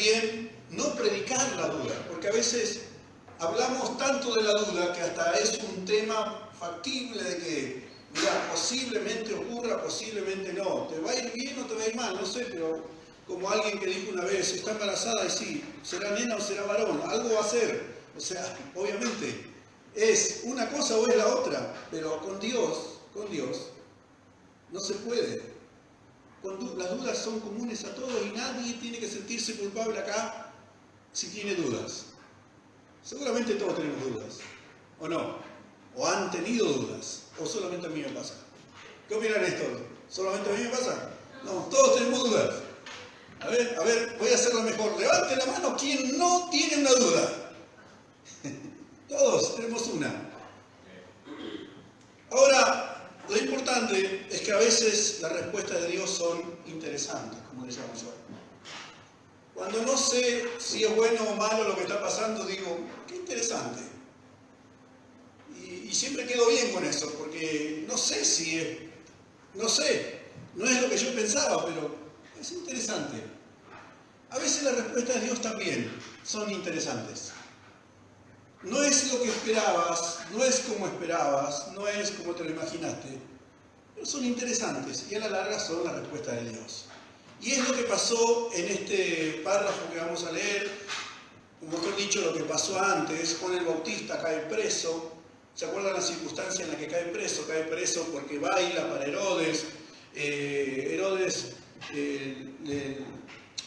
también no predicar la duda, porque a veces hablamos tanto de la duda que hasta es un tema factible de que, mira, posiblemente ocurra, posiblemente no, te va a ir bien o te va a ir mal, no sé, pero como alguien que dijo una vez, está embarazada y sí, será nena o será varón, algo va a ser, o sea, obviamente, es una cosa o es la otra, pero con Dios, no se puede. Las dudas son comunes a todos y nadie tiene que sentirse culpable acá si tiene dudas. Seguramente todos tenemos dudas, ¿o no? ¿O han tenido dudas? ¿O solamente a mí me pasa? ¿Qué opinan esto? ¿Solamente a mí me pasa? No, todos tenemos dudas. A ver, voy a hacerlo mejor. Levante la mano quien no tiene una duda. Todos tenemos una. Ahora, lo importante es que a veces las respuestas de Dios son interesantes, como le llamo yo. Cuando no sé si es bueno o malo lo que está pasando, digo, qué interesante. Y siempre quedo bien con eso, porque no sé si es, no es lo que yo pensaba, pero es interesante. A veces las respuestas de Dios también son interesantes. No es lo que esperabas, no es como esperabas, no es como te lo imaginaste, pero son interesantes y a la larga son la respuesta de Dios. Y es lo que pasó en este párrafo que vamos a leer, o mejor dicho, lo que pasó antes. Juan el Bautista cae preso. ¿Se acuerdan la circunstancia en la que cae preso? Cae preso porque baila para Herodes. Herodes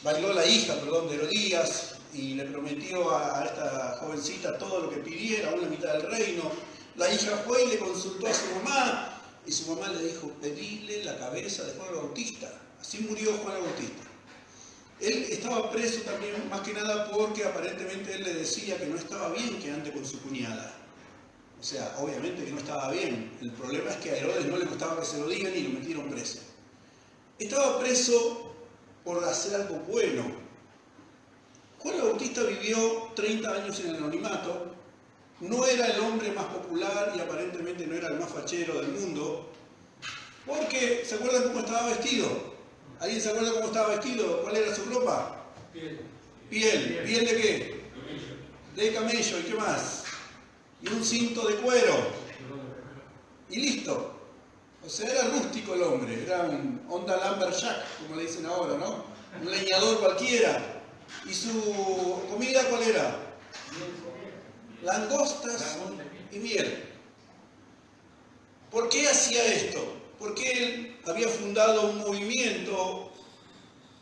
bailó la hija, de Herodías, y le prometió a esta jovencita todo lo que pidiera, aún la mitad del reino. La hija fue y le consultó a su mamá, y su mamá le dijo, pedile la cabeza de Juan el Bautista. Así murió Juan el Bautista. Él estaba preso también, más que nada porque aparentemente él le decía que no estaba bien que ande con su cuñada. O sea, obviamente que no estaba bien. El problema es que a Herodes no le gustaba que se lo digan y lo metieron preso. Estaba preso por hacer algo bueno. Juan el Bautista vivió 30 años en el anonimato, no era el hombre más popular y aparentemente no era el más fachero del mundo, porque, ¿se acuerdan cómo estaba vestido? ¿Alguien se acuerda cómo estaba vestido? ¿Cuál era su ropa? Piel. ¿Piel de qué? De camello. ¿Y qué más? Y un cinto de cuero. Y listo. O sea, era rústico el hombre, era un onda lumberjack, como le dicen ahora, ¿no? Un leñador cualquiera. ¿Y su comida cuál era? Langostas y miel. ¿Por qué hacía esto? Porque él había fundado un movimiento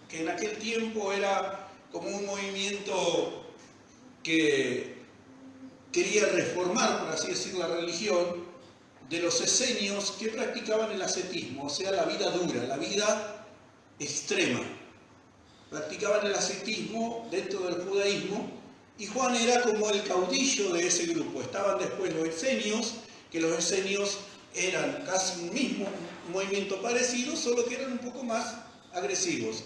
que en aquel tiempo era como un movimiento que quería reformar, por así decir, la religión de los esenios que practicaban el ascetismo, o sea, la vida dura, la vida extrema. Practicaban el ascetismo dentro del judaísmo y Juan era como el caudillo de ese grupo. Estaban después los esenios, que los esenios eran casi un mismo movimiento parecido, solo que eran un poco más agresivos.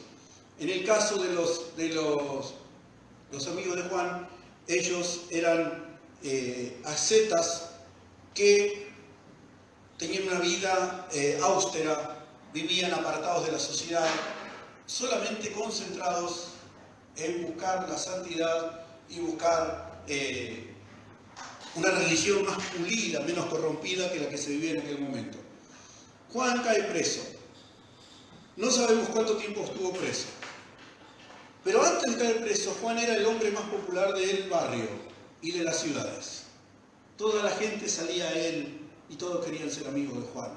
En el caso de los amigos de Juan, ellos eran ascetas que tenían una vida austera, vivían apartados de la sociedad, solamente concentrados en buscar la santidad y buscar una religión más pulida, menos corrompida que la que se vivía en aquel momento. Juan cae preso. No sabemos cuánto tiempo estuvo preso. Pero antes de caer preso, Juan era el hombre más popular del barrio y de las ciudades. Toda la gente salía a él y todos querían ser amigos de Juan.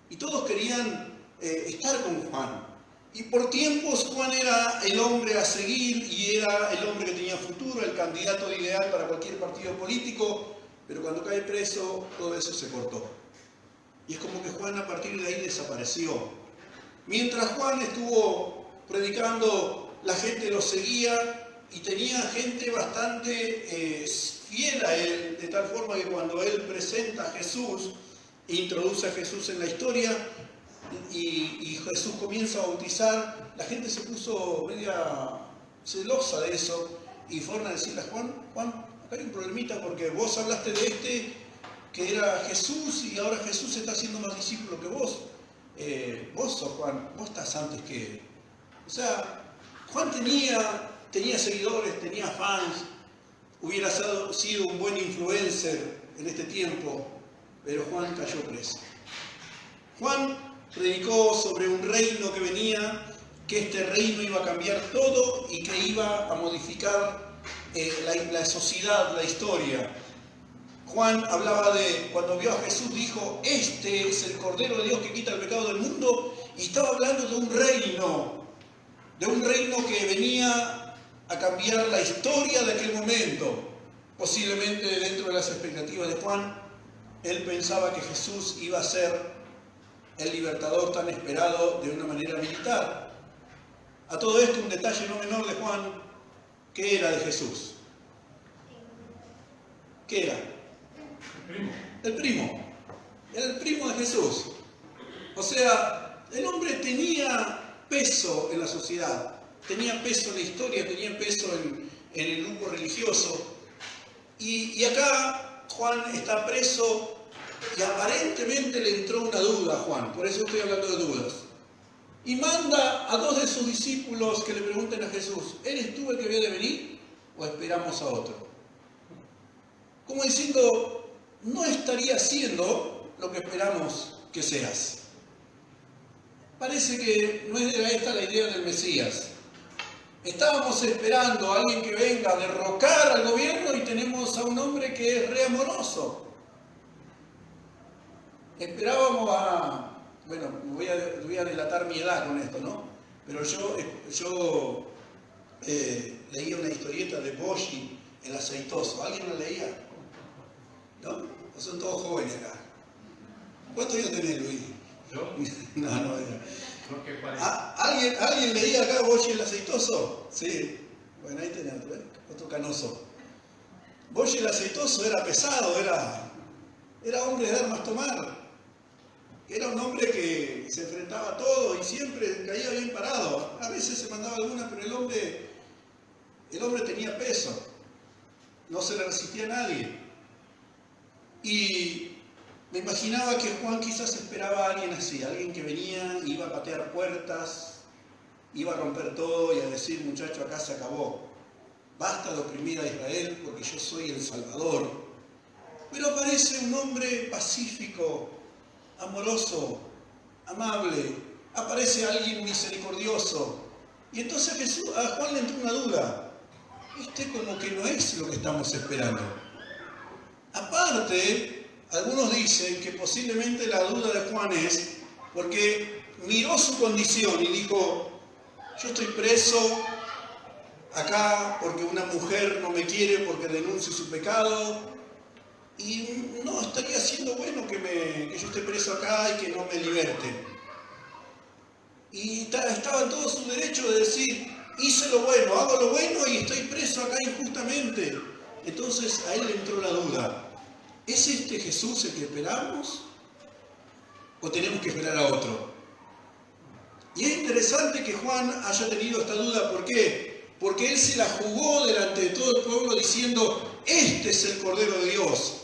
Y todos querían estar con Juan. Y por tiempos Juan era el hombre a seguir y era el hombre que tenía futuro, el candidato ideal para cualquier partido político, pero cuando cae preso todo eso se cortó. Y es como que Juan a partir de ahí desapareció. Mientras Juan estuvo predicando, la gente lo seguía y tenía gente bastante fiel a él, de tal forma que cuando él presenta a Jesús, introduce a Jesús en la historia, y Jesús comienza a bautizar, la gente se puso media celosa de eso y fueron a decirle a Juan, acá hay un problemita porque vos hablaste de este que era Jesús y ahora Jesús está haciendo más discípulo que vos. Vos sos Juan, vos estás antes que él. O sea, Juan tenía tenía seguidores, tenía fans, hubiera sido un buen influencer en este tiempo, pero Juan cayó preso. Juan predicó sobre un reino que venía, que este reino iba a cambiar todo y que iba a modificar la sociedad, la historia. Juan hablaba de, cuando vio a Jesús, dijo, este es el Cordero de Dios que quita el pecado del mundo, y estaba hablando de un reino que venía a cambiar la historia de aquel momento. Posiblemente dentro de las expectativas de Juan, él pensaba que Jesús iba a ser el libertador tan esperado de una manera militar. A todo esto, un detalle no menor de Juan, ¿qué era de Jesús? ¿Qué era? El primo. Era el primo de Jesús. O sea, el hombre tenía peso en la sociedad, tenía peso en la historia, tenía peso en el grupo religioso. Y acá Juan está preso y aparentemente le entró una duda a Juan, por eso estoy hablando de dudas. Y manda a 2 de sus discípulos que le pregunten a Jesús, ¿eres tú el que había de venir o esperamos a otro? Como diciendo, no estaría haciendo lo que esperamos que seas. Parece que no era esta la idea del Mesías. Estábamos esperando a alguien que venga a derrocar al gobierno y tenemos a un hombre que es re amoroso. Esperábamos a... Bueno, voy a delatar mi edad con esto, ¿no? Pero yo leía una historieta de Boschi, el aceitoso. ¿Alguien la leía? ¿No? ¿O son todos jóvenes acá? ¿Cuántos años tenés, Luis? ¿Yo? No. No, ¿Alguien leía acá Boschi el aceitoso? Sí. Bueno, ahí tenés otro canoso. Boschi el aceitoso era pesado, era hombre de armas tomar. Era un hombre que se enfrentaba a todo y siempre caía bien parado. A veces se mandaba alguna, pero el hombre tenía peso. No se le resistía a nadie. Y me imaginaba que Juan quizás esperaba a alguien así, alguien que venía, iba a patear puertas, iba a romper todo y a decir, muchacho, acá se acabó. Basta de oprimir a Israel porque yo soy el Salvador. Pero aparece un hombre pacífico, amoroso, amable, aparece alguien misericordioso. Y entonces a Juan le entró una duda. Este como que no es lo que estamos esperando. Aparte, algunos dicen que posiblemente la duda de Juan es porque miró su condición y dijo, yo estoy preso acá porque una mujer no me quiere porque denuncie su pecado. Y no, estaría siendo bueno que yo esté preso acá y que no me liberte. Y estaba en todo su derecho de decir, hice lo bueno, hago lo bueno y estoy preso acá injustamente. Entonces a él le entró la duda. ¿Es este Jesús el que esperamos? ¿O tenemos que esperar a otro? Y es interesante que Juan haya tenido esta duda. ¿Por qué? Porque él se la jugó delante de todo el pueblo diciendo, este es el Cordero de Dios.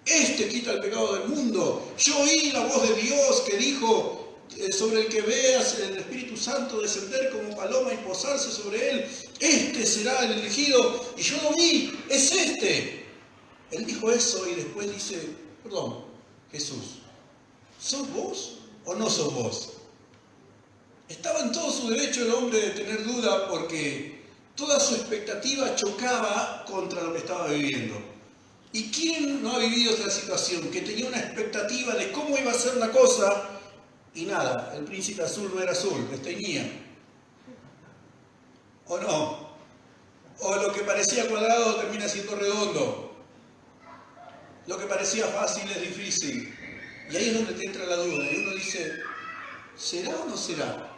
Este quita el pecado del mundo. Yo oí la voz de Dios que dijo, sobre el que veas el Espíritu Santo descender como paloma y posarse sobre él, este será el elegido. Y yo lo vi, es este. Él dijo eso y después dice, perdón, Jesús, ¿sos vos o no sos vos? Estaba en todo su derecho el hombre de tener duda porque toda su expectativa chocaba contra lo que estaba viviendo. ¿Y quién no ha vivido esta situación? Que tenía una expectativa de cómo iba a ser la cosa y nada, el príncipe azul no era azul, desteñía. ¿O no? O lo que parecía cuadrado termina siendo redondo. Lo que parecía fácil es difícil. Y ahí es donde te entra la duda. Y uno dice, ¿será o no será?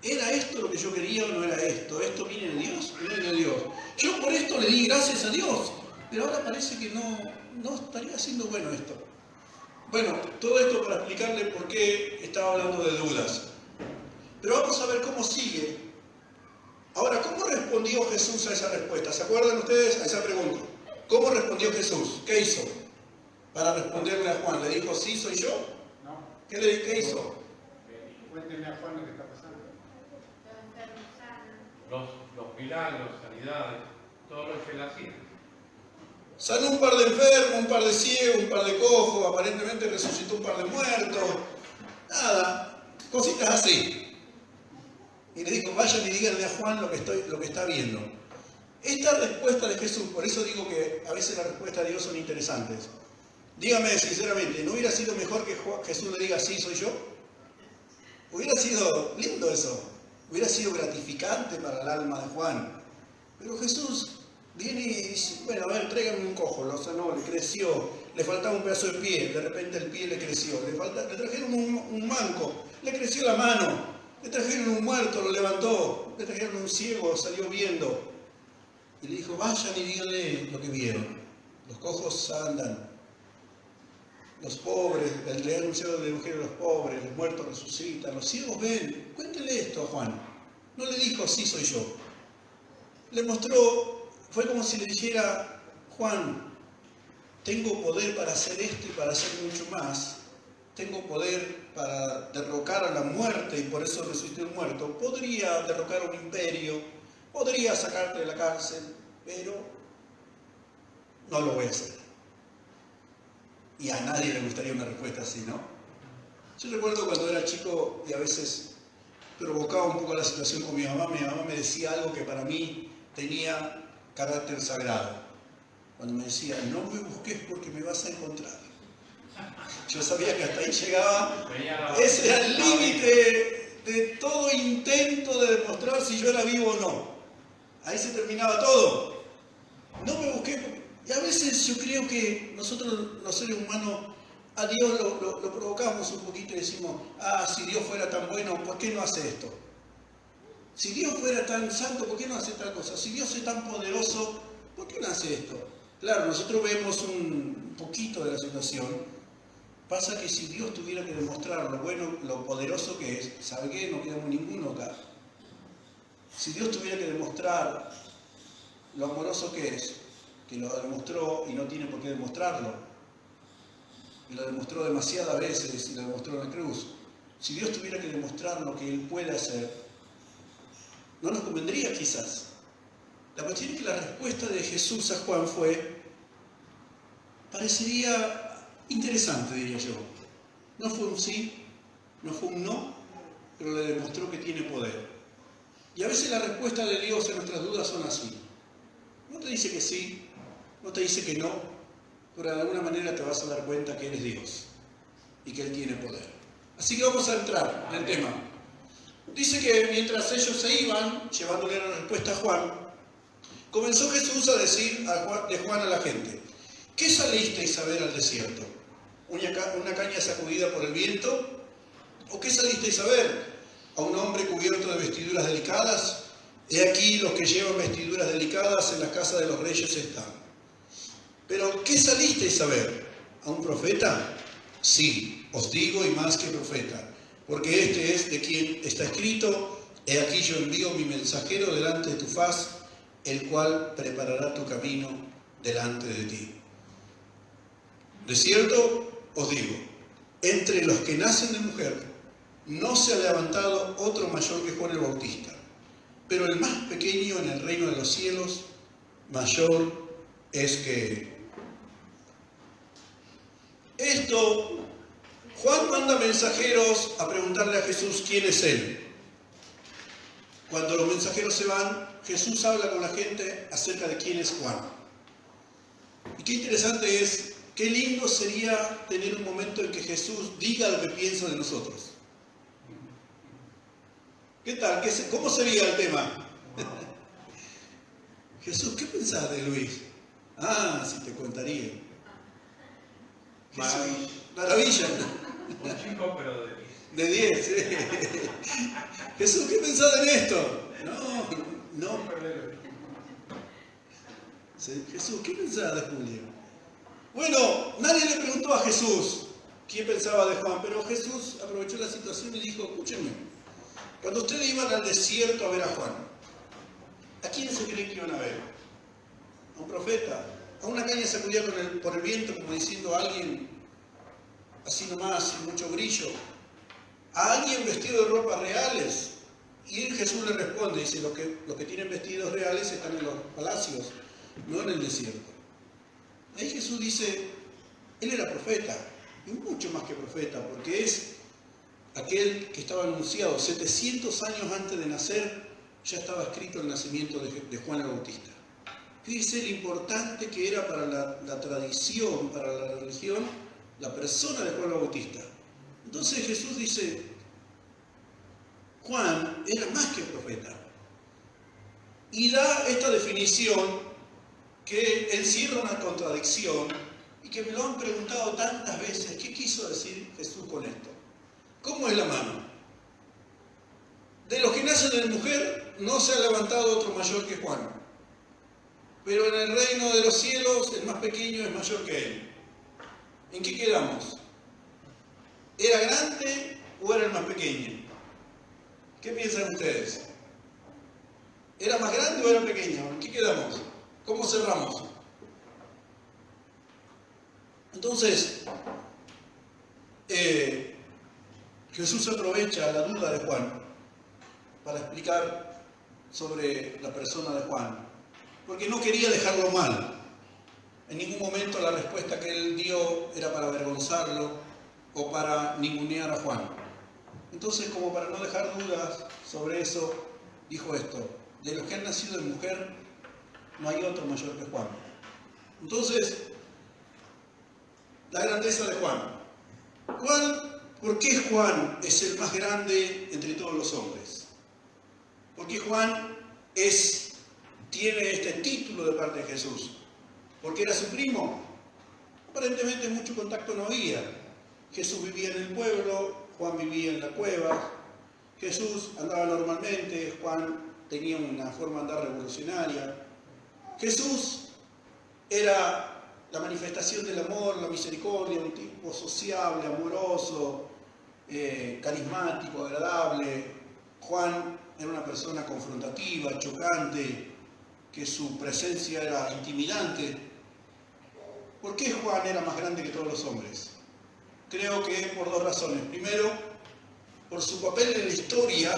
¿Era esto lo que yo quería o no era esto? ¿Esto viene de Dios o no viene de Dios? Yo por esto le di gracias a Dios. Pero ahora parece que no estaría siendo bueno esto. Bueno, todo esto para explicarle por qué estaba hablando de dudas. Pero vamos a ver cómo sigue. Ahora, ¿cómo respondió Jesús a esa respuesta? ¿Se acuerdan ustedes a esa pregunta? ¿Cómo respondió Jesús? ¿Qué hizo? Para responderle a Juan, ¿le dijo sí soy yo? No. ¿Qué hizo? Cuéntenle a Juan lo que está pasando. los milagros, sanidades, todo lo que él hacía. Sanó un par de enfermos, un par de ciegos, un par de cojos, aparentemente resucitó un par de muertos. Nada, cositas así. Y le dijo, vayan y díganle a Juan lo que está viendo. Esta respuesta de Jesús, por eso digo que a veces las respuestas de Dios son interesantes. Dígame sinceramente, ¿no hubiera sido mejor que Jesús le diga, sí, soy yo? Hubiera sido lindo eso. Hubiera sido gratificante para el alma de Juan. Pero Jesús viene y dice, bueno, a ver, tráigame un cojo, lo sanó, le creció, le faltaba un pedazo de pie, de repente el pie le creció, le trajeron un manco, le creció la mano, le trajeron un muerto, lo levantó, le trajeron un ciego, salió viendo. Y le dijo, vayan y díganle lo que vieron. Los cojos andan, los pobres, le anunciaron el evangelio a los pobres, los muertos resucitan, los ciegos ven. Cuéntele esto a Juan. No le dijo, sí soy yo. Le mostró, fue como si le dijera, Juan, tengo poder para hacer esto y para hacer mucho más. Tengo poder para derrocar a la muerte y por eso resucité un muerto. Podría derrocar un imperio, podría sacarte de la cárcel, pero no lo voy a hacer. Y a nadie le gustaría una respuesta así, ¿no? Yo recuerdo cuando era chico y a veces provocaba un poco la situación con mi mamá me decía algo que para mí tenía carácter sagrado. Cuando me decía, no me busques porque me vas a encontrar. Yo sabía que hasta ahí llegaba, ese era el límite de todo intento de demostrar si yo era vivo o no. Ahí se terminaba todo. No me busqué porque... Y a veces yo creo que nosotros los seres humanos a Dios lo provocamos un poquito y decimos, si Dios fuera tan bueno, ¿por qué no hace esto? Si Dios fuera tan santo, ¿por qué no hace tal cosa? Si Dios es tan poderoso, ¿por qué no hace esto? Claro, nosotros vemos un poquito de la situación. Pasa que si Dios tuviera que demostrar lo bueno, lo poderoso que es, ¿sabe qué? No quedamos ninguno acá. Si Dios tuviera que demostrar lo amoroso que es, que lo demostró y no tiene por qué demostrarlo, y lo demostró demasiadas veces y lo demostró en la cruz, si Dios tuviera que demostrar lo que Él puede hacer, no nos convendría quizás. La cuestión es que la respuesta de Jesús a Juan parecería interesante, diría yo. No fue un sí, no fue un no, pero le demostró que tiene poder. Y a veces la respuesta de Dios a nuestras dudas son así. No te dice que sí, no te dice que no, pero de alguna manera te vas a dar cuenta que Él es Dios y que Él tiene poder. Así que vamos a entrar en el tema. Dice que mientras ellos se iban, llevándole la respuesta a Juan, comenzó Jesús a decir de Juan a la gente, ¿qué salisteis a ver al desierto? ¿Una caña sacudida por el viento? ¿O qué salisteis a ver? ¿A un hombre cubierto de vestiduras delicadas? He aquí los que llevan vestiduras delicadas en la casa de los reyes están. ¿Pero qué salisteis a ver? ¿A un profeta? Sí, os digo y más que profeta, porque este es de quien está escrito, he aquí yo envío mi mensajero delante de tu faz, el cual preparará tu camino delante de ti. De cierto os digo, entre los que nacen de mujer, no se ha levantado otro mayor que Juan el Bautista, pero el más pequeño en el reino de los cielos, mayor es que él. Esto, Juan manda mensajeros a preguntarle a Jesús quién es él. Cuando los mensajeros se van, Jesús habla con la gente acerca de quién es Juan. Y qué interesante es, qué lindo sería tener un momento en que Jesús diga lo que piensa de nosotros. ¿Qué tal? ¿Cómo sería el tema? Jesús, ¿qué pensás de Luis? Si te contaría. Jesús, maravilla. Un chico, pero de 10. De 10, sí. Jesús, ¿qué pensás en esto? No. Jesús, ¿qué pensás de Julio? Bueno, nadie le preguntó a Jesús quién pensaba de Juan, pero Jesús aprovechó la situación y dijo, escúchenme, cuando ustedes iban al desierto a ver a Juan, ¿a quién se creen que iban a ver? ¿A un profeta? ¿A una caña sacudida por el viento, como diciendo a alguien así nomás, sin mucho brillo? ¿A alguien vestido de ropas reales? Y Jesús le responde, dice, los que tienen vestidos reales están en los palacios, no en el desierto. Ahí Jesús dice, él era profeta, y mucho más que profeta, porque es aquel que estaba anunciado 700 años antes de nacer, ya estaba escrito el nacimiento de Juan el Bautista. Fíjese lo importante que era para la tradición, para la religión, la persona de Juan el Bautista. Entonces Jesús dice, Juan era más que profeta. Y da esta definición que encierra una contradicción y que me lo han preguntado tantas veces. ¿Qué quiso decir Jesús con esto? ¿Cómo es la mano? De los que nacen de mujer no se ha levantado otro mayor que Juan. Pero en el reino de los cielos el más pequeño es mayor que él. ¿En qué quedamos? ¿Era grande o era el más pequeño? ¿Qué piensan ustedes? ¿Era más grande o era pequeño? ¿En qué quedamos? ¿Cómo cerramos? Entonces, Jesús aprovecha la duda de Juan para explicar sobre la persona de Juan, porque no quería dejarlo mal. En ningún momento la respuesta que él dio era para avergonzarlo o para ningunear a Juan. Entonces, como para no dejar dudas sobre eso, dijo esto: de los que han nacido de mujer, no hay otro mayor que Juan. Entonces, la grandeza de Juan. ¿Por qué Juan es el más grande entre todos los hombres? Porque Juan tiene este título de parte de Jesús. ¿Porque era su primo? Aparentemente mucho contacto no había. Jesús vivía en el pueblo, Juan vivía en la cueva. Jesús andaba normalmente, Juan tenía una forma de andar revolucionaria. Jesús era la manifestación del amor, la misericordia, un tipo sociable, amoroso, carismático, agradable. Juan era una persona confrontativa, chocante, que su presencia era intimidante. ¿Por qué Juan era más grande que todos los hombres? Creo que por dos razones. Primero, por su papel en la historia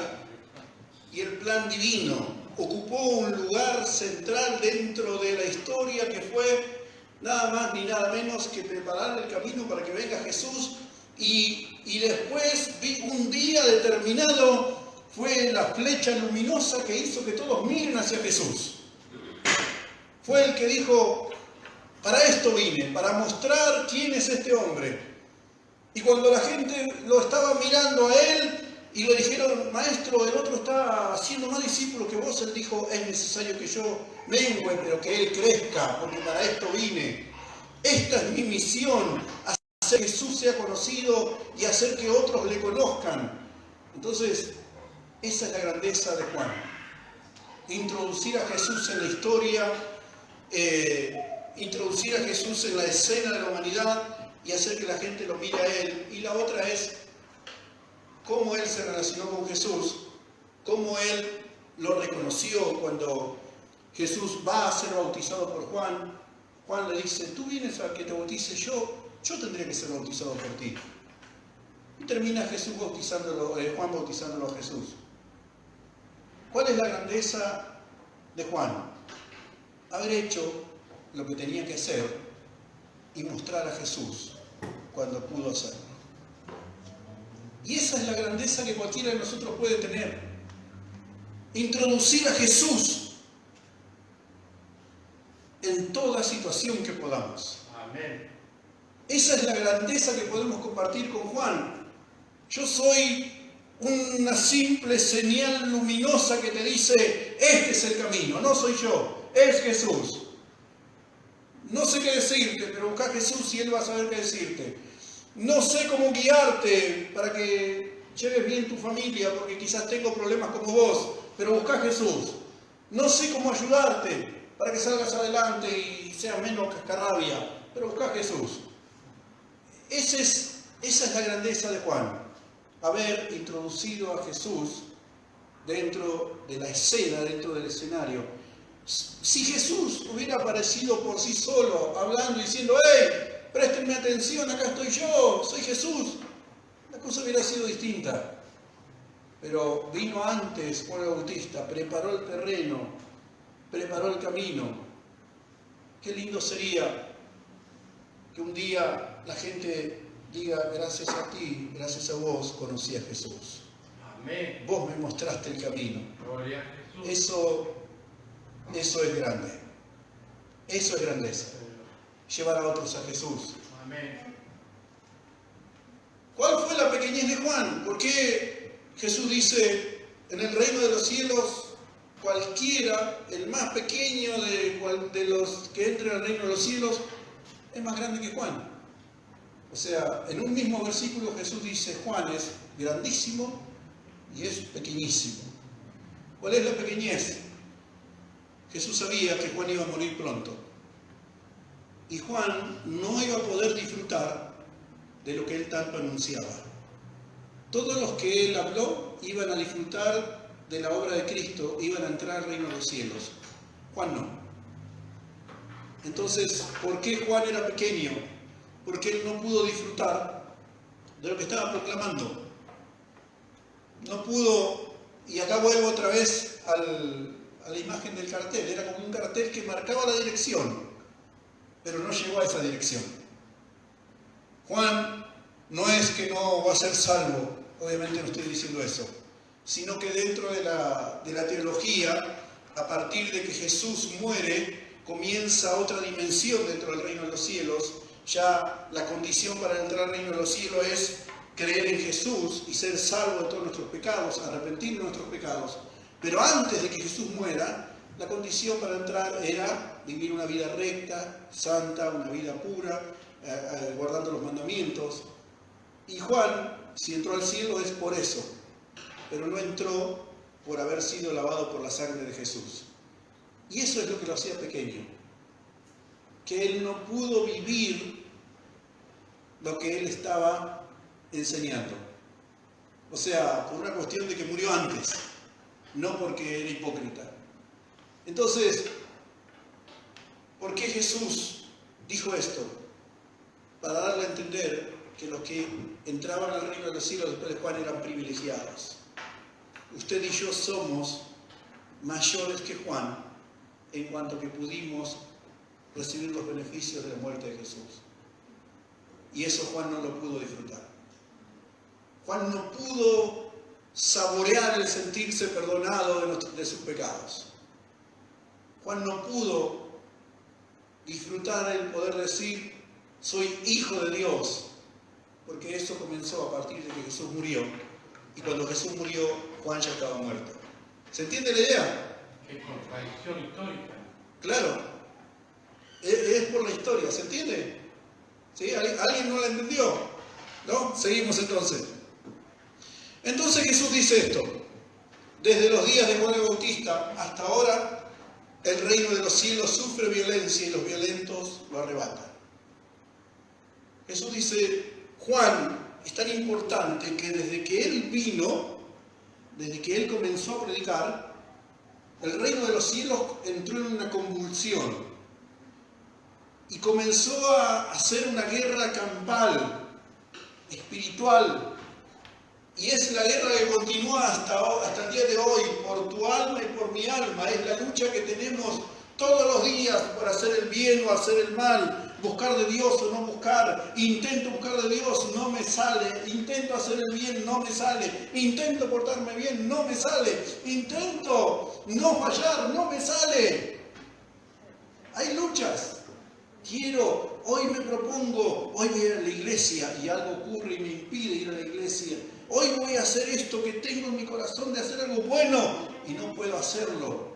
y el plan divino. Ocupó un lugar central dentro de la historia que fue nada más ni nada menos que preparar el camino para que venga Jesús y después, un día determinado, fue la flecha luminosa que hizo que todos miren hacia Jesús. Fue el que dijo, para esto vine, para mostrar quién es este hombre. Y cuando la gente lo estaba mirando a él y le dijeron, maestro, el otro está haciendo más discípulos que vos, él dijo, es necesario que yo mengüe, pero que él crezca, porque para esto vine. Esta es mi misión, hacer que Jesús sea conocido y hacer que otros le conozcan. Entonces, esa es la grandeza de Juan. Introducir a Jesús en la historia, introducir a Jesús en la escena de la humanidad y hacer que la gente lo mire a él. Y la otra es cómo él se relacionó con Jesús, cómo él lo reconoció cuando Jesús va a ser bautizado por Juan. Juan le dice, tú vienes a que te bautice yo tendría que ser bautizado por ti. Y termina Juan bautizándolo a Jesús. ¿Cuál es la grandeza de Juan? Haber hecho lo que tenía que hacer y mostrar a Jesús cuando pudo hacerlo. Y esa es la grandeza que cualquiera de nosotros puede tener. Introducir a Jesús en toda situación que podamos. Amén. Esa es la grandeza que podemos compartir con Juan. Yo soy una simple señal luminosa que te dice, este es el camino, no soy yo, es Jesús. No sé qué decirte, pero busca a Jesús y Él va a saber qué decirte. No sé cómo guiarte para que lleves bien tu familia, porque quizás tengo problemas como vos, pero busca a Jesús. No sé cómo ayudarte para que salgas adelante y seas menos cascarrabia, pero busca a Jesús. Esa es la grandeza de Juan, haber introducido a Jesús dentro de la escena, dentro del escenario. Si Jesús hubiera aparecido por sí solo, hablando y diciendo, ¡hey! Préstenme atención, acá estoy yo, soy Jesús, la cosa hubiera sido distinta. pero vino antes Juan el Bautista, preparó el terreno, preparó el camino. Qué lindo sería que un día la gente diga, gracias a ti, gracias a vos, conocí a Jesús. Amén. Vos me mostraste el camino. Gloria a Jesús. Eso es grande. Eso es grandeza. Llevar a otros a Jesús. Amén. ¿Cuál fue la pequeñez de Juan? ¿Por qué Jesús dice, en el reino de los cielos, cualquiera, el más pequeño de los que entren al reino de los cielos, es más grande que Juan? O sea, en un mismo versículo Jesús dice, Juan es grandísimo y es pequeñísimo. ¿Cuál es la pequeñez? Jesús sabía que Juan iba a morir pronto. Y Juan no iba a poder disfrutar de lo que él tanto anunciaba. Todos los que él habló iban a disfrutar de la obra de Cristo, iban a entrar al reino de los cielos. Juan no. Entonces, ¿por qué Juan era pequeño? Porque él no pudo disfrutar de lo que estaba proclamando. No pudo, y acá vuelvo otra vez a la imagen del cartel. Era como un cartel que marcaba la dirección, pero no llegó a esa dirección. Juan no es que no va a ser salvo, obviamente no estoy diciendo eso, sino que dentro de la teología, a partir de que Jesús muere, comienza otra dimensión dentro del reino de los cielos. Ya la condición para entrar al reino de los cielos es creer en Jesús y ser salvo de todos nuestros pecados, arrepentir de nuestros pecados. Pero antes de que Jesús muera, la condición para entrar era vivir una vida recta, santa, una vida pura, guardando los mandamientos. Y Juan, si entró al cielo es por eso, pero no entró por haber sido lavado por la sangre de Jesús. Y eso es lo que lo hacía pequeño, que él no pudo vivir lo que él estaba enseñando. O sea, por una cuestión de que murió antes, no porque era hipócrita. Entonces, ¿por qué Jesús dijo esto? Para darle a entender que los que entraban al reino de los cielos después de Juan eran privilegiados. Usted y yo somos mayores que Juan en cuanto que pudimos recibir los beneficios de la muerte de Jesús. Y eso Juan no lo pudo disfrutar. Juan no pudo saborear el sentirse perdonado de sus pecados. Juan no pudo disfrutar el poder decir, soy hijo de Dios, porque eso comenzó a partir de que Jesús murió. Y cuando Jesús murió, Juan ya estaba muerto. ¿Se entiende la idea? Qué contradicción histórica. Claro, es por la historia, ¿se entiende? ¿Sí? ¿Alguien no la entendió? ¿No? Seguimos entonces. Entonces Jesús dice esto: desde los días de Juan el Bautista hasta ahora, el reino de los cielos sufre violencia y los violentos lo arrebatan. Jesús dice, Juan es tan importante que desde que él vino, desde que él comenzó a predicar, el reino de los cielos entró en una convulsión y comenzó a hacer una guerra campal, espiritual. Y es la guerra que continúa hasta el día de hoy, por tu alma y por mi alma. Es la lucha que tenemos todos los días por hacer el bien o hacer el mal, buscar de Dios o no buscar. Intento buscar de Dios, no me sale. Intento hacer el bien, no me sale. Intento portarme bien, no me sale. Intento no fallar, no me sale. Hay luchas. Hoy me propongo, hoy voy a ir a la iglesia y algo ocurre y me impide ir a la iglesia. Hoy voy a hacer esto que tengo en mi corazón de hacer algo bueno y no puedo hacerlo.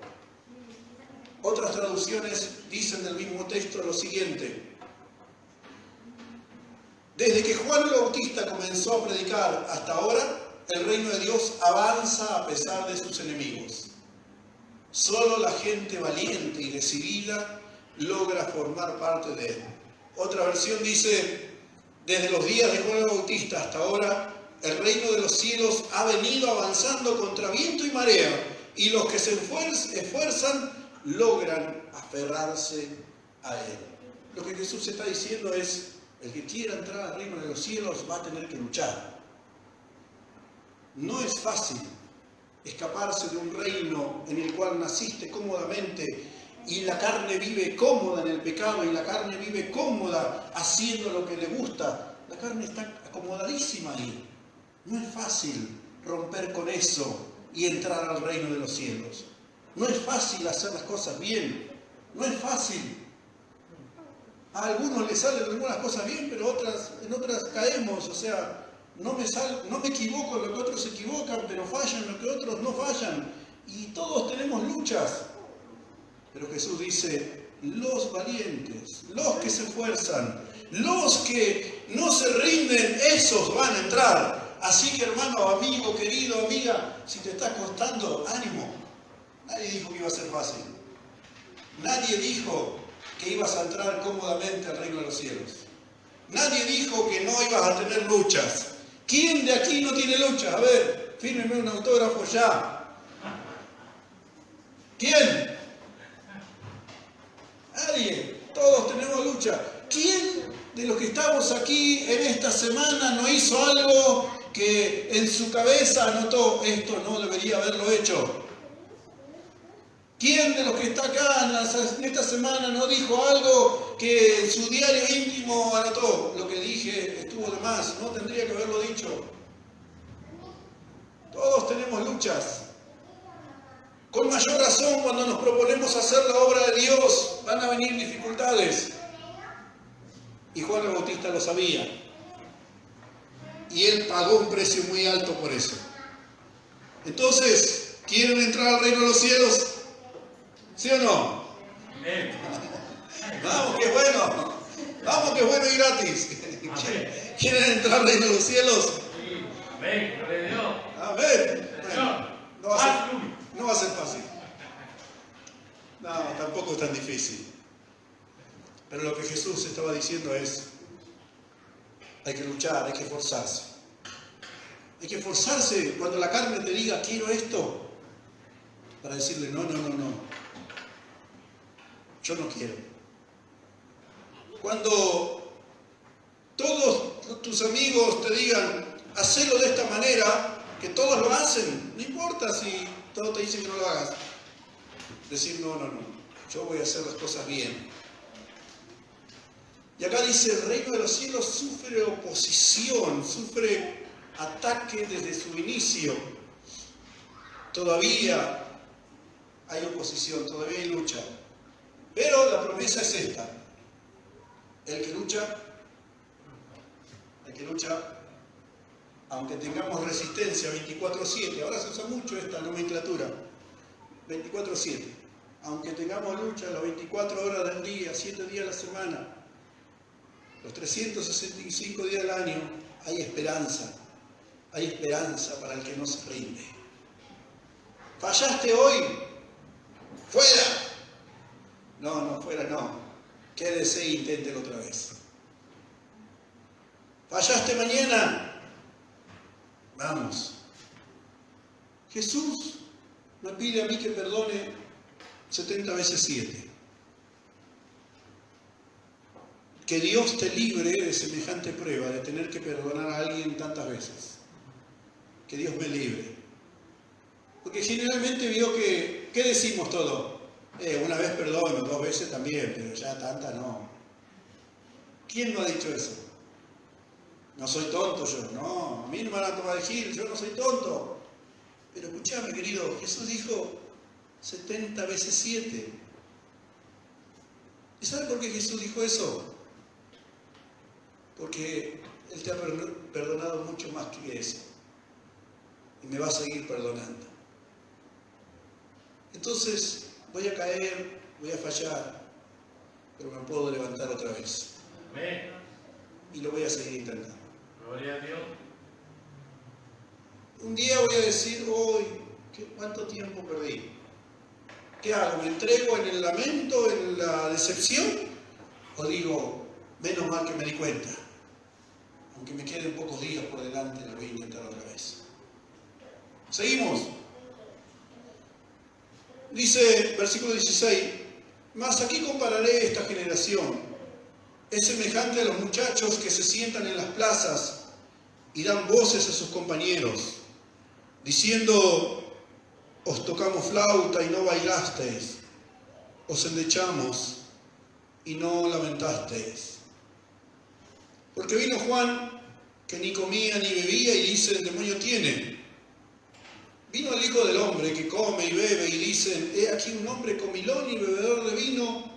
Otras traducciones dicen del mismo texto lo siguiente: desde que Juan el Bautista comenzó a predicar hasta ahora, el reino de Dios avanza a pesar de sus enemigos. Solo la gente valiente y decidida logra formar parte de él. Otra versión dice, desde los días de Juan el Bautista hasta ahora, el reino de los cielos ha venido avanzando contra viento y marea, y los que se esfuerzan logran aferrarse a él. Lo que Jesús está diciendo es, el que quiera entrar al reino de los cielos va a tener que luchar. No es fácil escaparse de un reino en el cual naciste cómodamente y la carne vive cómoda en el pecado y la carne vive cómoda haciendo lo que le gusta. La carne está acomodadísima ahí. No es fácil romper con eso y entrar al reino de los cielos. No es fácil hacer las cosas bien. No es fácil. A algunos les salen algunas cosas bien, pero en otras caemos. O sea, no me equivoco en lo que otros se equivocan, pero fallan en lo que otros no fallan. Y todos tenemos luchas. Pero Jesús dice, los valientes, los que se esfuerzan, los que no se rinden, esos van a entrar. Así que hermano, amigo, querido, amiga, si te está costando, ánimo. Nadie dijo que iba a ser fácil. Nadie dijo que ibas a entrar cómodamente al reino de los cielos. Nadie dijo que no ibas a tener luchas. ¿Quién de aquí no tiene luchas? A ver, fírmeme un autógrafo ya. ¿Quién? Nadie. Todos tenemos lucha. ¿Quién de los que estamos aquí en esta semana no hizo algo que en su cabeza anotó, esto no debería haberlo hecho? ¿Quién de los que está acá en esta semana no dijo algo que en su diario íntimo anotó? Lo que dije estuvo de más, no tendría que haberlo dicho. Todos tenemos luchas. Con mayor razón, cuando nos proponemos hacer la obra de Dios, van a venir dificultades. Y Juan el Bautista lo sabía. Y él pagó un precio muy alto por eso. Entonces, ¿quieren entrar al reino de los cielos? ¿Sí o no? Vamos, que bueno. Vamos, que bueno y gratis. ¿Quieren entrar al reino de los cielos? Amén. Amén. Bueno, no va a ser fácil. No, tampoco es tan difícil. Pero lo que Jesús estaba diciendo es, hay que luchar, hay que esforzarse. Hay que esforzarse cuando la carne te diga, quiero esto, para decirle, no. Yo no quiero. Cuando todos tus amigos te digan, hacelo de esta manera, que todos lo hacen, no importa si todos te dicen que no lo hagas. Decir, no, yo voy a hacer las cosas bien. Y acá dice, el reino de los cielos sufre oposición, sufre ataque desde su inicio. Todavía hay oposición, todavía hay lucha. Pero la promesa es esta. El que lucha, aunque tengamos resistencia 24/7, ahora se usa mucho esta nomenclatura, 24/7, aunque tengamos lucha las 24 horas del día, 7 días a la semana, los 365 días del año, hay esperanza para el que no se rinde. ¿Fallaste hoy? ¡Fuera! No, fuera no. Quédese e inténtelo otra vez. ¿Fallaste mañana? Vamos. Jesús me pide a mí que perdone 70 veces 7. Que Dios te libre de semejante prueba, de tener que perdonar a alguien tantas veces. Que Dios me libre. Porque generalmente vio que, ¿qué decimos todos? Una vez perdono, 2 veces también, pero ya tanta no. ¿Quién no ha dicho eso? No soy tonto yo, no, a mí no me van a tomar el gil, yo no soy tonto. Pero escuchame, querido, Jesús dijo 70 veces 7. ¿Y sabe por qué Jesús dijo eso? Porque Él te ha perdonado mucho más que eso. Y me va a seguir perdonando. Entonces, voy a caer, voy a fallar, pero me puedo levantar otra vez. Amén. Y lo voy a seguir intentando. Gloria a Dios. Un día voy a decir, hoy, ¿cuánto tiempo perdí? ¿Qué hago? ¿Me entrego en el lamento, en la decepción? ¿O digo, menos mal que me di cuenta? Aunque me queden pocos días por delante, lo voy a intentar otra vez. Seguimos. Dice, versículo 16, mas aquí compararé esta generación. Es semejante a los muchachos que se sientan en las plazas y dan voces a sus compañeros. diciendo: os tocamos flauta y no bailasteis, os endechamos y no lamentasteis. Porque vino Juan, que ni comía ni bebía, y dice: el demonio tiene. Vino el Hijo del Hombre, que come y bebe, y dicen: he aquí un hombre comilón y bebedor de vino,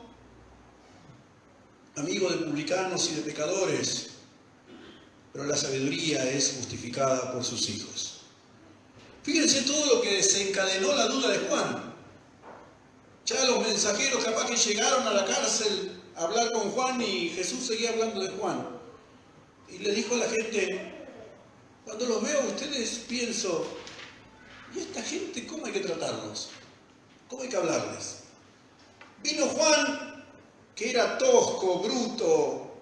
amigo de publicanos y de pecadores. Pero la sabiduría es justificada por sus hijos. Fíjense todo lo que desencadenó la duda de Juan. Ya los mensajeros capaz que llegaron a la cárcel a hablar con Juan, y Jesús seguía hablando de Juan. Y le dijo a la gente: cuando los veo a ustedes pienso, ¿y esta gente cómo hay que tratarlos? ¿Cómo hay que hablarles? Vino Juan, que era tosco, bruto,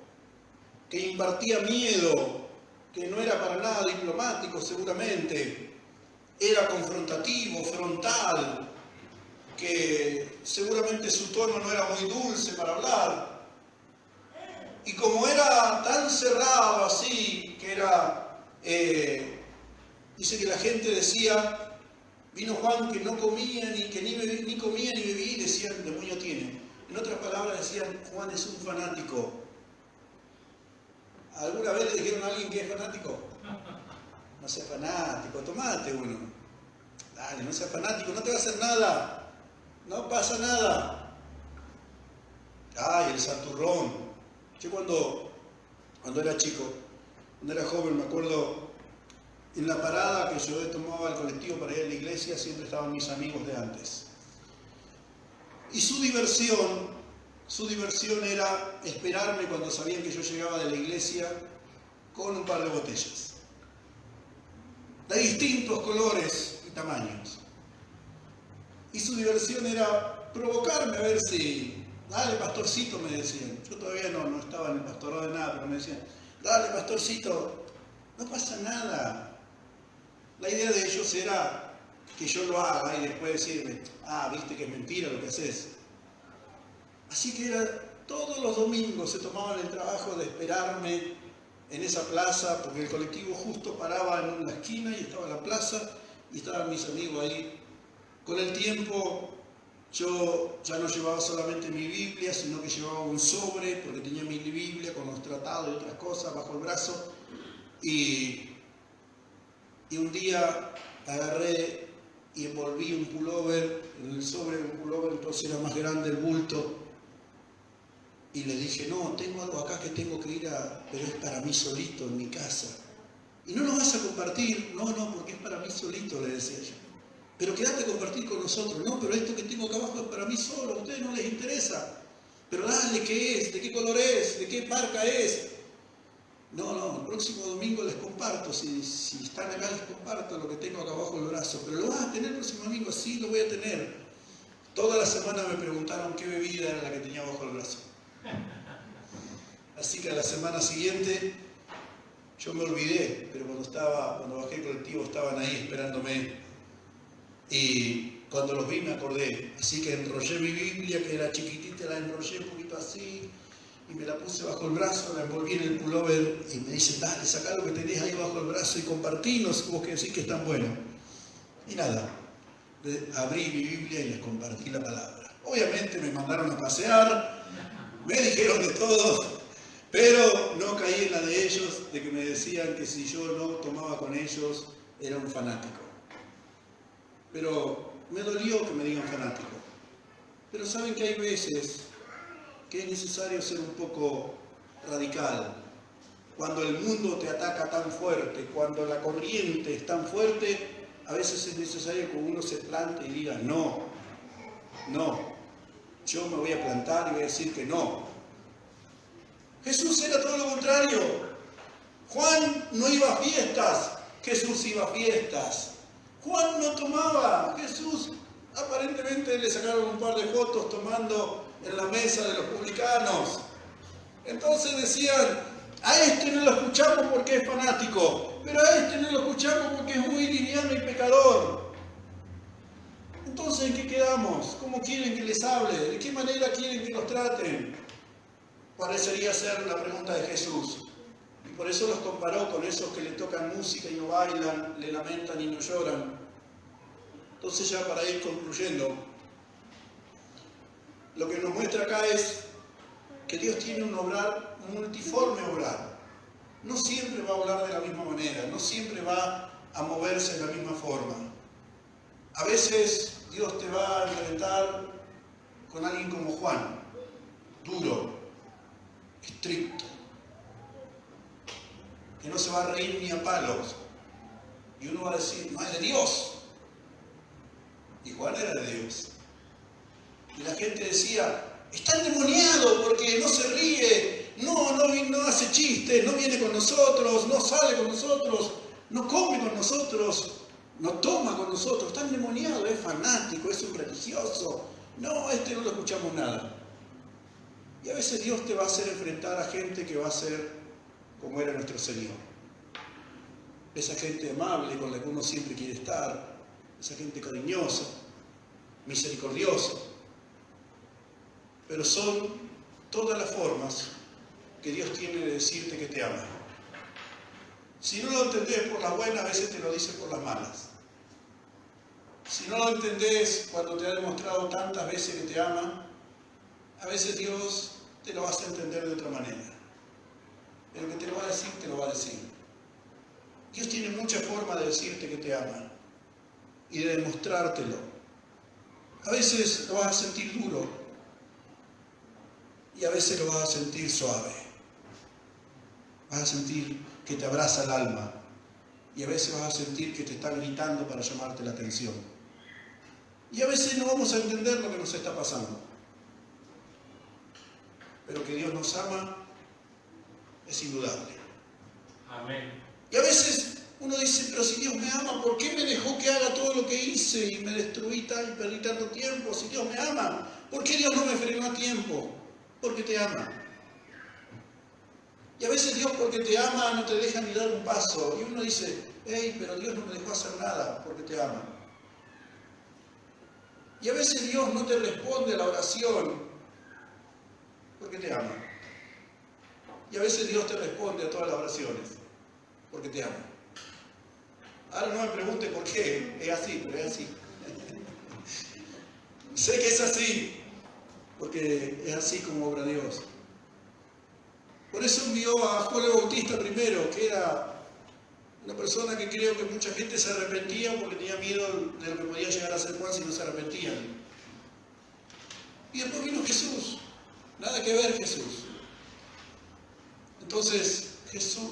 que impartía miedo, que no era para nada diplomático seguramente, era confrontativo, frontal, que seguramente su tono no era muy dulce para hablar. Y como era tan cerrado así, que era, dice que la gente decía: vino Juan que no comía, ni comía ni bebía, y decían: el demonio tiene. En otras palabras decían: Juan es un fanático. ¿Alguna vez le dijeron a alguien que es fanático? No seas fanático, tomate uno. Dale, no seas fanático, no te va a hacer nada. No pasa nada. Ay, el santurrón. Yo cuando era chico, cuando era joven, me acuerdo, en la parada que yo tomaba el colectivo para ir a la iglesia, siempre estaban mis amigos de antes. Y su diversión era esperarme cuando sabían que yo llegaba de la iglesia con un par de botellas, de distintos colores y tamaños. Y su diversión era provocarme a ver si... Dale, pastorcito, me decían. Yo todavía no estaba en el pastorado de nada, pero me decían: dale, pastorcito, no pasa nada. La idea de ellos era que yo lo haga y después decirme: viste que es mentira lo que haces. Así que todos los domingos se tomaban el trabajo de esperarme en esa plaza, porque el colectivo justo paraba en una esquina y estaba la plaza y estaban mis amigos ahí. Con el tiempo yo ya no llevaba solamente mi Biblia, sino que llevaba un sobre, porque tenía mi Biblia con los tratados y otras cosas bajo el brazo. Y un día agarré y envolví un pullover, en el sobre de un pullover, entonces era más grande el bulto. Y le dije: no, tengo algo acá que tengo que ir pero es para mí solito, en mi casa. ¿Y no lo vas a compartir? No, porque es para mí solito, le decía yo. Pero quédate a compartir con nosotros. No, pero esto que tengo acá abajo es para mí solo, a ustedes no les interesa. Pero dale, ¿qué es? ¿De qué color es? ¿De qué marca es? No, el próximo domingo les comparto. Si están acá les comparto lo que tengo acá abajo del brazo. Pero lo vas a tener el próximo domingo. Sí, lo voy a tener. Toda la semana me preguntaron qué bebida era la que tenía bajo el brazo. Así que a la semana siguiente yo me olvidé, pero cuando bajé el colectivo estaban ahí esperándome. Y cuando los vi me acordé. Así que enrollé mi Biblia, que era chiquitita, la enrollé un poquito así, y me la puse bajo el brazo, la envolví en el pullover, y me dicen: dale, sacá lo que tenés ahí bajo el brazo y compartinos, vos que decís que es tan bueno. Y nada, abrí mi Biblia y les compartí la palabra. Obviamente me mandaron a pasear, me dijeron de todo, pero no caí en la de ellos, de que me decían que si yo no tomaba con ellos era un fanático. Pero me dolió que me digan fanático. Pero saben que hay veces que es necesario ser un poco radical. Cuando el mundo te ataca tan fuerte, cuando la corriente es tan fuerte, a veces es necesario que uno se plante y diga: no, yo me voy a plantar y voy a decir que no. Jesús era todo lo contrario. Juan no iba a fiestas, Jesús iba a fiestas. Juan no tomaba, Jesús aparentemente le sacaron un par de fotos tomando en la mesa de los publicanos. Entonces decían: a este no lo escuchamos porque es fanático, pero a este no lo escuchamos porque es muy liviano y pecador. Entonces, ¿en qué quedamos? ¿Cómo quieren que les hable? ¿De qué manera quieren que los traten? Parecería ser la pregunta de Jesús. Y por eso los comparó con esos que le tocan música y no bailan, le lamentan y no lloran. Entonces, ya para ir concluyendo, lo que nos muestra acá es que Dios tiene un obrar, un multiforme obrar. No siempre va a obrar de la misma manera, no siempre va a moverse de la misma forma. A veces Dios te va a enfrentar con alguien como Juan, duro, estricto, que no se va a reír ni a palos. Y uno va a decir, no es de Dios. Y Juan era de Dios. Y la gente decía, está endemoniado porque no se ríe, no hace chistes, no viene con nosotros, no sale con nosotros, no come con nosotros, no toma con nosotros, está endemoniado, es fanático, es un religioso. No, no lo escuchamos nada. Y a veces Dios te va a hacer enfrentar a gente que va a ser como era nuestro Señor. Esa gente amable con la que uno siempre quiere estar, esa gente cariñosa, misericordiosa. Pero son todas las formas que Dios tiene de decirte que te ama. Si no lo entendés por las buenas, a veces te lo dice por las malas. Si no lo entendés cuando te ha demostrado tantas veces que te ama, a veces Dios te lo hace entender de otra manera. Pero que te lo va a decir, te lo va a decir. Dios tiene muchas formas de decirte que te ama y de demostrártelo. A veces lo vas a sentir duro y a veces lo vas a sentir suave. Vas a sentir que te abraza el alma y a veces vas a sentir que te está gritando para llamarte la atención. Y a veces no vamos a entender lo que nos está pasando. Pero que Dios nos ama es indudable. Amén. Y a veces uno dice, pero si Dios me ama, ¿por qué me dejó que haga todo lo que hice y me destruí y perdí tanto tiempo? Si Dios me ama, ¿por qué Dios no me frenó a tiempo? Porque te ama. Y a veces Dios, porque te ama, no te deja ni dar un paso. Y uno dice, hey, pero Dios no me dejó hacer nada porque te ama. Y a veces Dios no te responde a la oración porque te ama. Y a veces Dios te responde a todas las oraciones porque te ama. Ahora no me pregunte por qué, es así, pero es así. Sé que es así, porque es así como obra Dios. Por eso envió a Juan el Bautista primero, que era una persona que creo que mucha gente se arrepentía porque tenía miedo de lo que podía llegar a ser Juan si no se arrepentían. Y después vino Jesús, nada que ver Jesús. Entonces,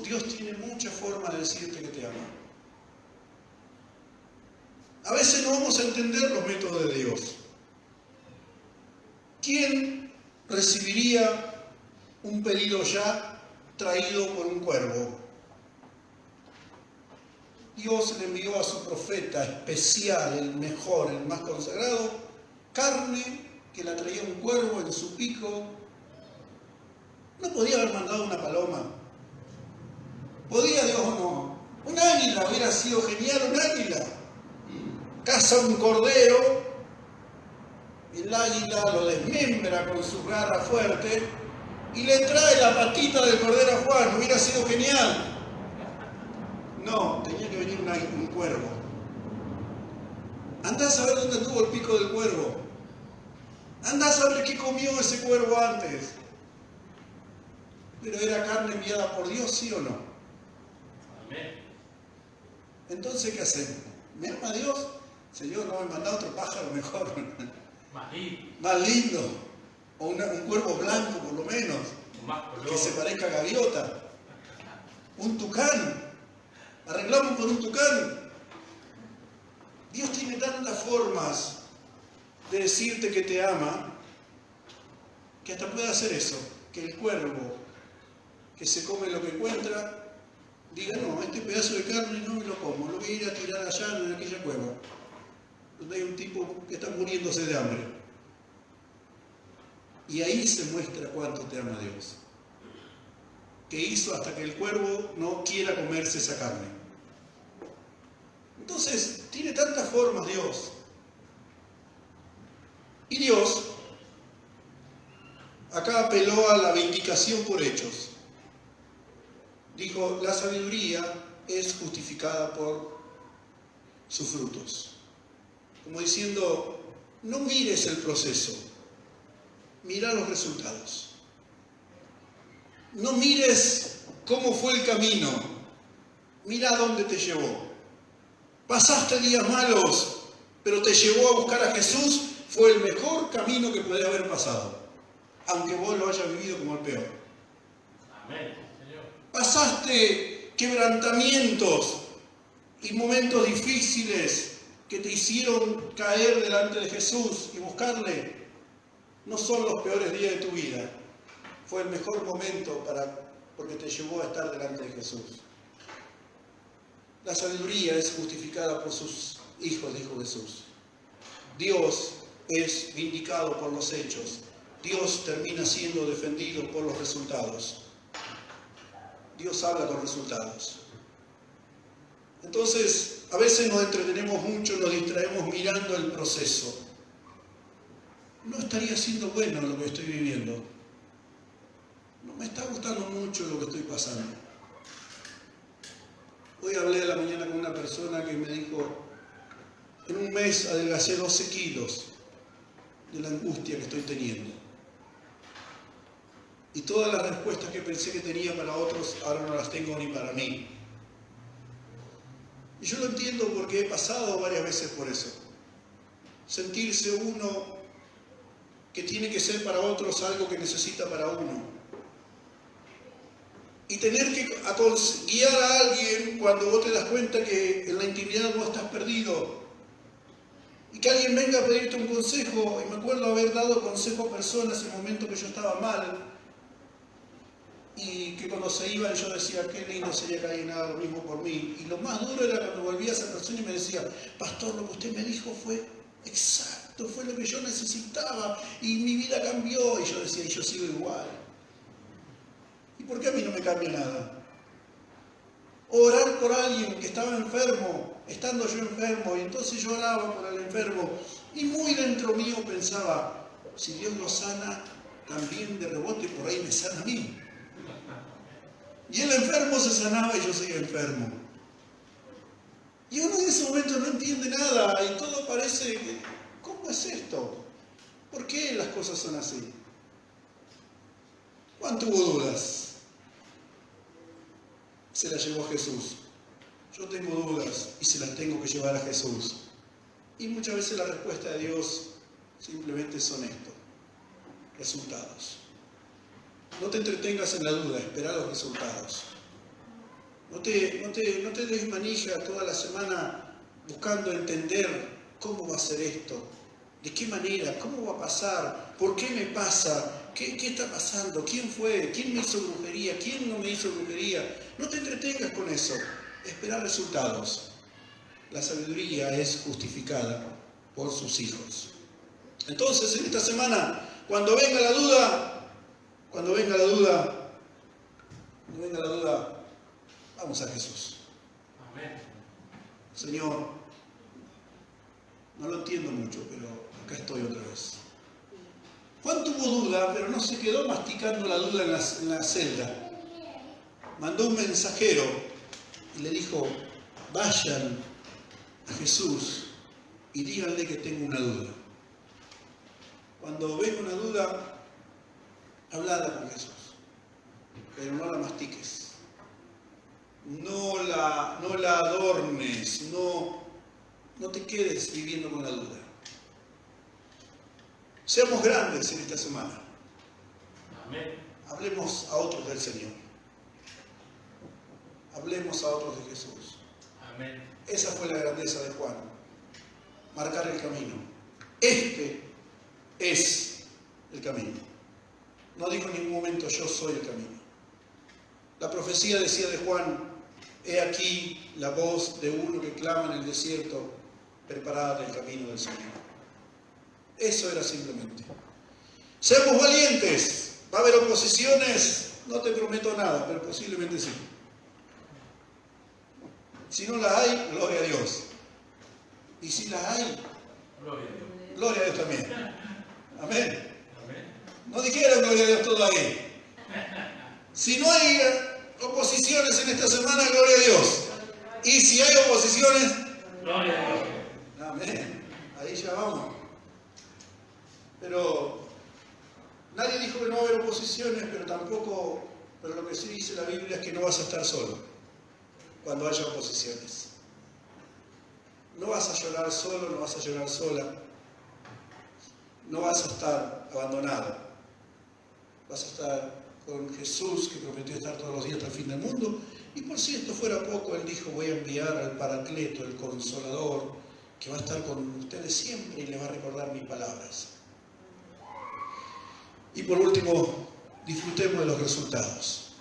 Dios tiene muchas formas de decirte que te ama. A veces no vamos a entender los métodos de Dios. ¿Quién recibiría un pedido ya traído por un cuervo? Dios le envió a su profeta especial, el mejor, el más consagrado, carne que la traía un cuervo en su pico. No podía haber mandado una paloma. ¿Podía Dios o no? Un águila hubiera sido genial, un águila. Caza un cordero, el águila lo desmembra con sus garras fuertes y le trae la patita del cordero a Juan. Hubiera sido genial. No, tenía que venir un cuervo. Andá a saber dónde estuvo el pico del cuervo. Andá a saber qué comió ese cuervo antes. Pero era carne enviada por Dios, ¿sí o no? Amén. Entonces, ¿qué hacemos? ¿Me ama Dios? Señor, no me manda otro pájaro mejor. Más lindo. Más lindo. O un cuervo blanco, por lo menos. Más color. Que se parezca a gaviota. Un tucán. Arreglamos por un tucán. Dios tiene tantas formas de decirte que te ama, que hasta puede hacer eso, que el cuervo que se come lo que encuentra, diga, no, este pedazo de carne no me lo como, lo voy a ir a tirar allá en aquella cueva, donde hay un tipo que está muriéndose de hambre. Y ahí se muestra cuánto te ama Dios, que hizo hasta que el cuervo no quiera comerse esa carne. Entonces, tiene tantas formas Dios. Y Dios acá apeló a la vindicación por hechos. dijo, la sabiduría es justificada por sus frutos. Como diciendo, no mires el proceso, mira los resultados. No mires cómo fue el camino, mira dónde te llevó. Pasaste días malos, pero te llevó a buscar a Jesús, fue el mejor camino que podría haber pasado, aunque vos lo hayas vivido como el peor. Amén, Señor. Pasaste quebrantamientos y momentos difíciles que te hicieron caer delante de Jesús y buscarle. No son los peores días de tu vida, fue el mejor momento porque te llevó a estar delante de Jesús. La sabiduría es justificada por sus hijos, dijo Jesús. Dios es vindicado por los hechos. Dios termina siendo defendido por los resultados. Dios habla con resultados. Entonces, a veces nos entretenemos mucho, nos distraemos mirando el proceso. No estaría siendo bueno lo que estoy viviendo. No me está gustando mucho lo que estoy pasando. Hoy hablé a la mañana con una persona que me dijo, en un mes adelgacé 12 kilos de la angustia que estoy teniendo. Y todas las respuestas que pensé que tenía para otros, ahora no las tengo ni para mí. Y yo lo entiendo porque he pasado varias veces por eso. Sentirse uno que tiene que ser para otros algo que necesita para uno. Y tener que guiar a alguien cuando vos te das cuenta que en la intimidad vos estás perdido. Y que alguien venga a pedirte un consejo. Y me acuerdo haber dado consejo a personas en el momento que yo estaba mal. Y que cuando se iban yo decía, qué lindo sería que alguien haga lo mismo por mí. Y lo más duro era cuando volvía a esa persona y me decía, pastor, lo que usted me dijo fue exacto, fue lo que yo necesitaba. Y mi vida cambió. Y yo decía, y yo sigo igual. ¿Y por qué a mí no me cambia nada? Orar por alguien que estaba enfermo, estando yo enfermo, y entonces yo oraba por el enfermo, y muy dentro mío pensaba, si Dios lo sana, también de rebote por ahí me sana a mí. Y el enfermo se sanaba y yo seguía enfermo. Y uno en ese momento no entiende nada, y todo parece, ¿cómo es esto? ¿Por qué las cosas son así? Juan tuvo dudas. Se las llevó a Jesús. Yo tengo dudas y se las tengo que llevar a Jesús. Y muchas veces la respuesta de Dios simplemente son esto: resultados. No te entretengas en la duda, espera los resultados. No te des manija toda la semana buscando entender cómo va a ser esto, de qué manera, cómo va a pasar, por qué me pasa. ¿Qué está pasando? ¿Quién fue? ¿Quién me hizo brujería? ¿Quién no me hizo brujería? No te entretengas con eso. Espera resultados. La sabiduría es justificada por sus hijos. Entonces, en esta semana, cuando venga la duda, vamos a Jesús. Amén. Señor, no lo entiendo mucho, pero acá estoy otra vez. Juan tuvo duda, pero no se quedó masticando la duda en la celda. Mandó un mensajero y le dijo, vayan a Jesús y díganle que tengo una duda. Cuando venga una duda, hablala con Jesús, pero no la mastiques. No la adornes, no te quedes viviendo con la duda. Seamos grandes en esta semana. Amén. Hablemos a otros del Señor. Hablemos a otros de Jesús. Amén. Esa fue la grandeza de Juan. Marcar el camino. Este es el camino. No dijo en ningún momento yo soy el camino. La profecía decía de Juan, he aquí la voz de uno que clama en el desierto, preparad el camino del Señor. Eso era simplemente. Seamos valientes. Va a haber oposiciones, no te prometo nada, pero posiblemente sí. Si no las hay, gloria a Dios. Y si las hay, Gloria a Dios. gloria a Dios también. Amén. Amén. No dijeron gloria a Dios todo ahí. Si no hay Oposiciones en esta semana, gloria a Dios. Y si hay oposiciones, Gloria a Dios. amén. Ahí ya vamos. Pero nadie dijo que no va a haber oposiciones, pero lo que sí dice la Biblia es que no vas a estar solo cuando haya oposiciones. No vas a llorar solo, no vas a llorar sola. No vas a estar abandonado. Vas a estar con Jesús, que prometió estar todos los días hasta el fin del mundo. Y por si esto fuera poco, Él dijo, voy a enviar al Paracleto, el Consolador, que va a estar con ustedes siempre y les va a recordar mis palabras. Y por último, disfrutemos de los resultados.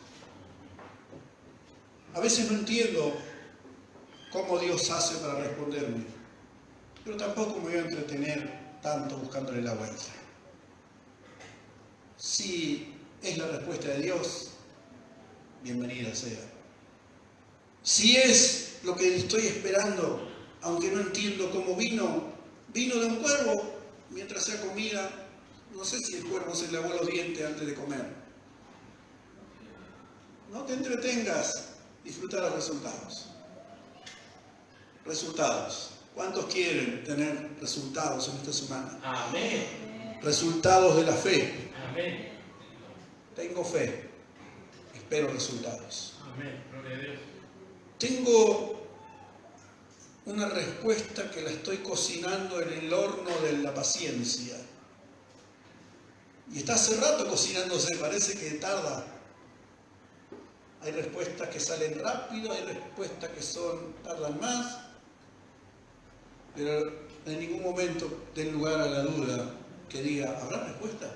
A veces no entiendo cómo Dios hace para responderme, pero tampoco me voy a entretener tanto buscándole la vuelta. Si es la respuesta de Dios, bienvenida sea. Si es lo que estoy esperando, aunque no entiendo cómo vino de un cuervo, mientras sea comida, no sé si el cuervo se lavó los dientes antes de comer. No te entretengas, disfruta los resultados. Resultados. ¿Cuántos quieren tener resultados en esta semana? Amén. Resultados de la fe. Amén. Tengo fe. Espero resultados. Amén. Gloria a Dios. Tengo una respuesta que la estoy cocinando en el horno de la paciencia. Y está hace rato cocinándose, parece que tarda. Hay respuestas que salen rápido, hay respuestas que tardan más. Pero en ningún momento den lugar a la duda que diga, ¿habrá respuesta?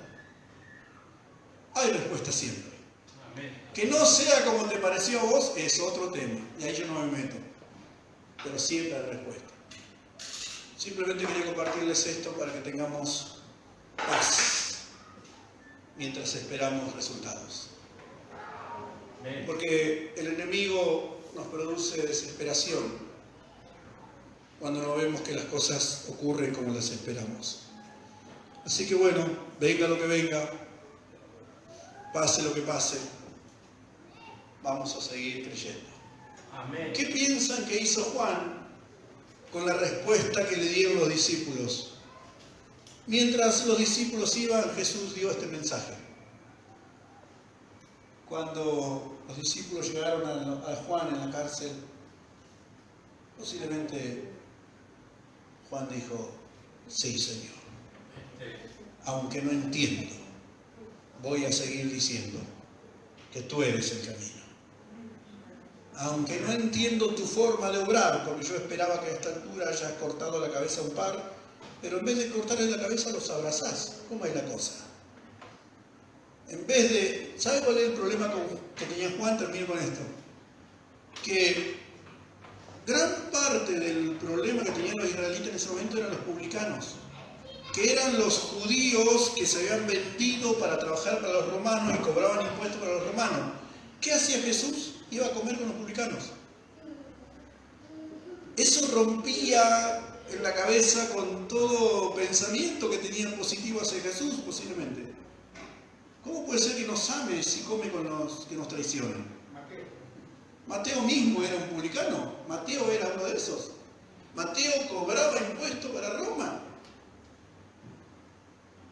Hay respuesta siempre. Amén. Que no sea como te pareció a vos es otro tema, y ahí yo no me meto. Pero siempre hay respuesta. Simplemente quería compartirles esto para que tengamos paz mientras esperamos resultados. Amén. Porque el enemigo nos produce desesperación cuando no vemos que las cosas ocurren como las esperamos. Así que bueno, venga lo que venga, pase lo que pase, vamos a seguir creyendo. Amén. ¿Qué piensan que hizo Juan con la respuesta que le dieron los discípulos? Mientras los discípulos iban, Jesús dio este mensaje. Cuando los discípulos llegaron a Juan en la cárcel, posiblemente Juan dijo, sí, Señor. Aunque no entiendo, voy a seguir diciendo que tú eres el camino. Aunque no entiendo tu forma de obrar, porque yo esperaba que a esta altura hayas cortado la cabeza a un par, pero en vez de cortarle la cabeza los abrazás. ¿Cómo es la cosa? En vez de... ¿Sabe cuál es el problema que tenía Juan? Termino con esto. Que gran parte del problema que tenían los israelitas en ese momento eran los publicanos, que eran los judíos que se habían vendido para trabajar para los romanos y cobraban impuestos para los romanos. ¿Qué hacía Jesús? Iba a comer con los publicanos. Eso rompía en la cabeza con todo pensamiento que tenían positivo hacia Jesús, posiblemente. ¿Cómo puede ser que nos ame si come con los que nos traicionan? Mateo mismo era un publicano. Mateo era uno de esos. Mateo cobraba impuestos para Roma.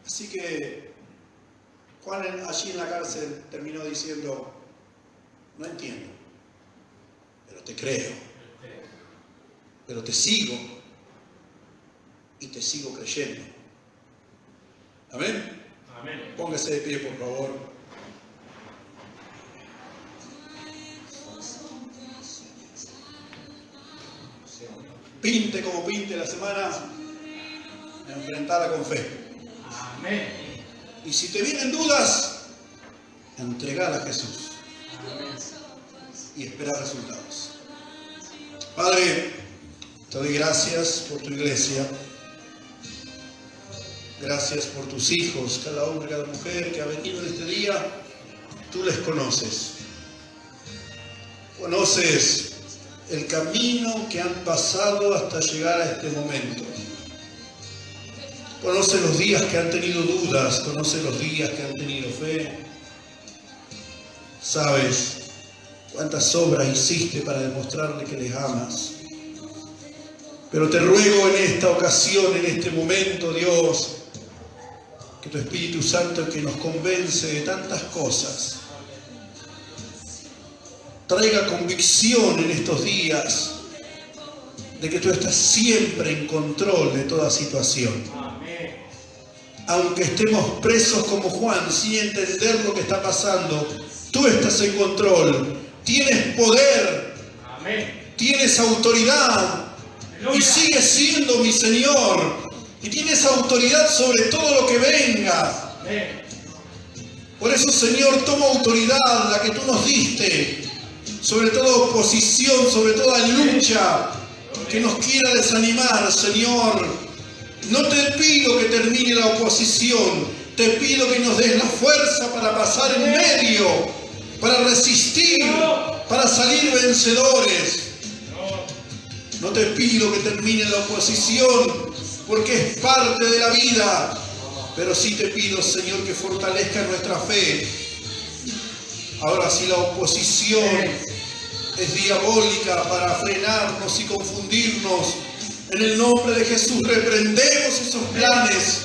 Así que Juan allí en la cárcel terminó diciendo, no entiendo, pero te creo, pero te sigo y te sigo creyendo. ¿Amén? Amén. Póngase de pie, por favor. Pinte como pinte la semana, enfrentada con fe. Amén. Y si te vienen dudas, entregala a Jesús y espera resultados. Padre, te doy gracias por tu iglesia. Gracias por tus hijos, cada hombre, cada mujer que ha venido en este día. Tú les conoces. Conoces el camino que han pasado hasta llegar a este momento. Conoce los días que han tenido dudas, conoce los días que han tenido fe. Sabes cuántas obras hiciste para demostrarle que les amas. Pero te ruego en esta ocasión, en este momento, Dios, que tu Espíritu Santo, que nos convence de tantas cosas, traiga convicción en estos días de que tú estás siempre en control de toda situación. Amén. Aunque estemos presos como Juan, sin entender lo que está pasando, tú estás en control, tienes poder, Amén. tienes autoridad y sigues siendo mi Señor, y tienes autoridad sobre todo lo que venga. Amén. Por eso, Señor, toma autoridad, la que tú nos diste, sobre toda oposición, sobre toda lucha que nos quiera desanimar, Señor. No te pido que termine la oposición, te pido que nos des la fuerza para pasar en medio, para resistir, para salir vencedores. No te pido que termine la oposición, porque es parte de la vida, pero sí te pido, Señor, que fortalezca nuestra fe. Ahora, si la oposición es diabólica para frenarnos y confundirnos, en el nombre de Jesús reprendemos esos planes,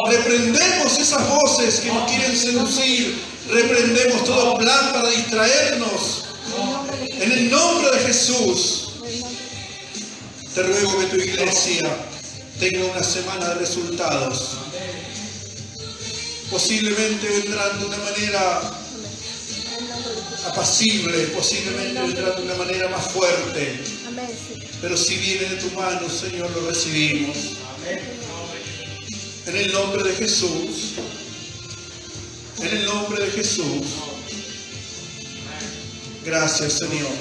reprendemos esas voces que nos quieren seducir, reprendemos todo plan para distraernos. En el nombre de Jesús, te ruego que tu iglesia tenga una semana de resultados. Posiblemente vendrán de una manera apacible, posiblemente vendrán de una manera más fuerte. Pero si viene de tu mano, Señor, lo recibimos. En el nombre de Jesús. En el nombre de Jesús. Gracias, Señor.